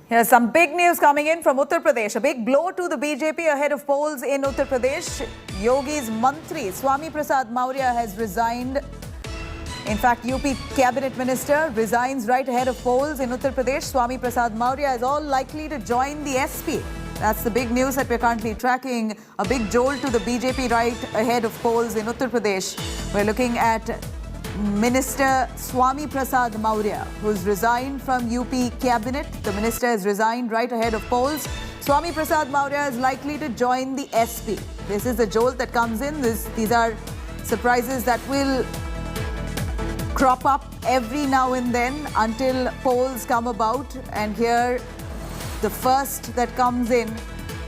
Here's some big news coming in from Uttar Pradesh. A big blow to the BJP ahead of polls in Uttar Pradesh. Yogi's Mantri, Swami Prasad Maurya, has resigned. In fact, UP Cabinet Minister resigns right ahead of polls in Uttar Pradesh. Swami Prasad Maurya is all likely to join the SP. That's the big news that we're currently tracking. A big jolt to the BJP right ahead of polls in Uttar Pradesh. We're looking at Minister Swami Prasad Maurya, who's resigned from UP Cabinet. The minister has resigned right ahead of polls. Swami Prasad Maurya is likely to join the SP. This is the jolt that comes in. These are surprises that will crop up every now and then until polls come about. And here, the first that comes in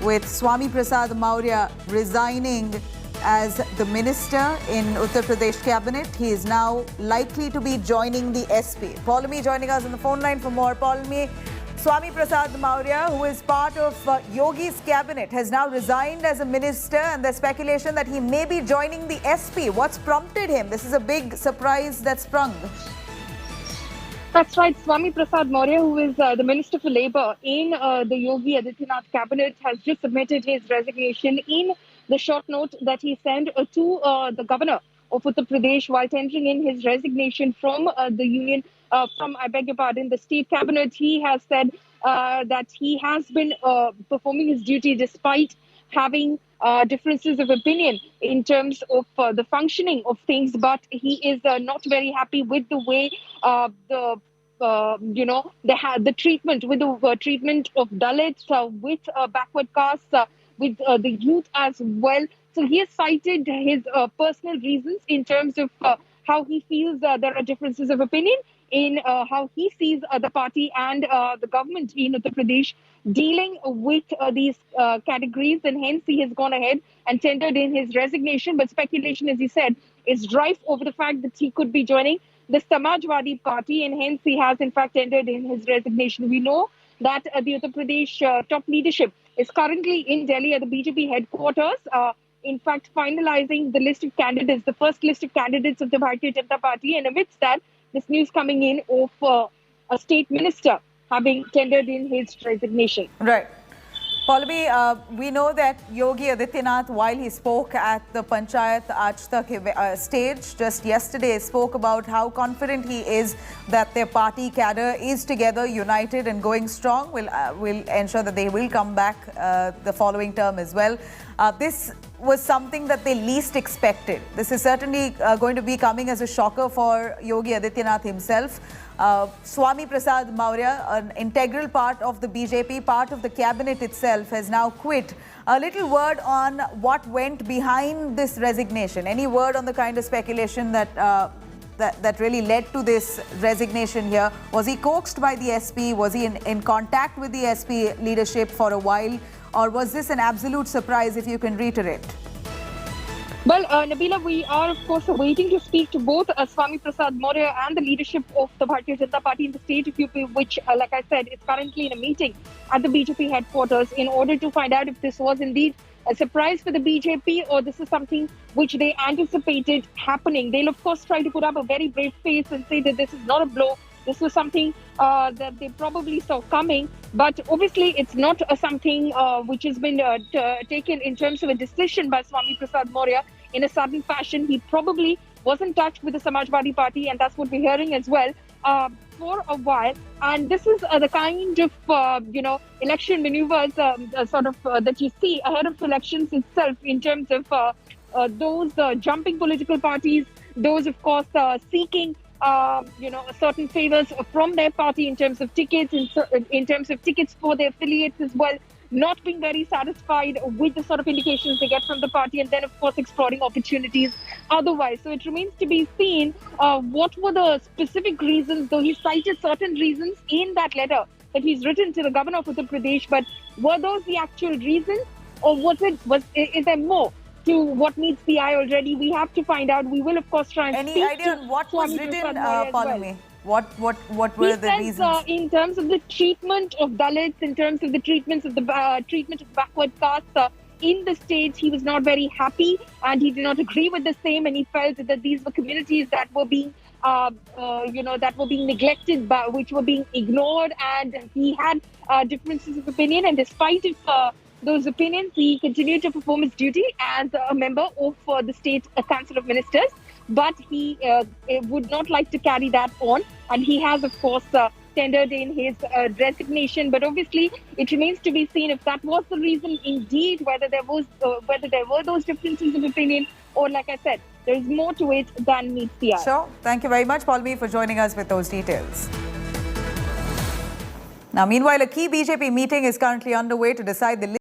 with Swami Prasad Maurya resigning as the minister in Uttar Pradesh Cabinet. He is now likely to be joining the SP. Paulami joining us on the phone line for more. Paulami, Swami Prasad Maurya, who is part of Yogi's Cabinet, has now resigned as a minister, and there's speculation that he may be joining the SP. What's prompted him? This is a big surprise that's sprung. That's right. Swami Prasad Maurya, who is the Minister for Labour in the Yogi Adityanath Cabinet, has just submitted his resignation in the short note that he sent to the governor of Uttar Pradesh while tendering in his resignation from the union, the state cabinet. He has said that he has been performing his duty despite having differences of opinion in terms of the functioning of things, but he is not very happy with the way the treatment of Dalits, with backward castes, with the youth as well. So he has cited his personal reasons in terms of how he feels there are differences of opinion in how he sees the party and the government in Uttar Pradesh dealing with these categories, and hence he has gone ahead and tendered in his resignation. But speculation, as he said, is rife over the fact that he could be joining the Samajwadi Party, and hence he has in fact tendered in his resignation. We know that the Uttar Pradesh top leadership is currently in Delhi at the BJP headquarters, in fact finalizing the list of candidates, the first list of candidates of the Bharatiya Janata Party, and amidst that, this news coming in of a state minister having tendered in his resignation. Right. Paulami, we know that Yogi Adityanath, while he spoke at the Panchayat Aaj Tak stage just yesterday, spoke about how confident he is that their party cadre is together, united and going strong. Will ensure that they will come back the following term as well. This was something that they least expected. This is certainly going to be coming as a shocker for Yogi Adityanath himself. Swami Prasad Maurya, an integral part of the BJP, part of the cabinet itself, has now quit. A little word on what went behind this resignation. Any word on the kind of speculation that really led to this resignation here? Was he coaxed by the SP? Was he in contact with the SP leadership for a while? Or was this an absolute surprise, if you can reiterate? Well, Nabila, we are, of course, waiting to speak to both Swami Prasad Maurya and the leadership of the Bharatiya Janata Party in the state of UP, which, like I said, is currently in a meeting at the BJP headquarters in order to find out if this was indeed a surprise for the BJP or this is something which they anticipated happening. They'll, of course, try to put up a very brave face and say that this is not a blow. This was something that they probably saw coming, but obviously it's not something which has been taken in terms of a decision by Swami Prasad Maurya in a sudden fashion. He probably was in touch with the Samajwadi Party, and that's what we're hearing as well, for a while. And this is the kind of, election maneuvers that you see ahead of elections itself in terms of those jumping political parties, those, of course, seeking certain favors from their party in terms of tickets, in terms of tickets for their affiliates as well, not being very satisfied with the sort of indications they get from the party, and then, of course, exploring opportunities otherwise. So it remains to be seen what were the specific reasons, though he cited certain reasons in that letter that he's written to the governor of Uttar Pradesh, but were those the actual reasons, or is there more to what meets the eye already? We have to find out. We will, of course, try and Any idea on what was written, Paulami? What were the reasons? In terms of the treatment of Dalits, in terms of the treatment of backward castes, in the state, he was not very happy and he did not agree with the same, and he felt that these were communities that were being that were being neglected, which were being ignored, and he had differences of opinion. And despite those opinions, he continued to perform his duty as a member of the State Council of Ministers. But he would not like to carry that on, and he has, of course, tendered in his resignation. But obviously, it remains to be seen if that was the reason indeed, whether there were those differences of opinion, or, like I said, there is more to it than meets the eye. Sure. Thank you very much, Paulmi, for joining us with those details. Now, meanwhile, a key BJP meeting is currently underway to decide the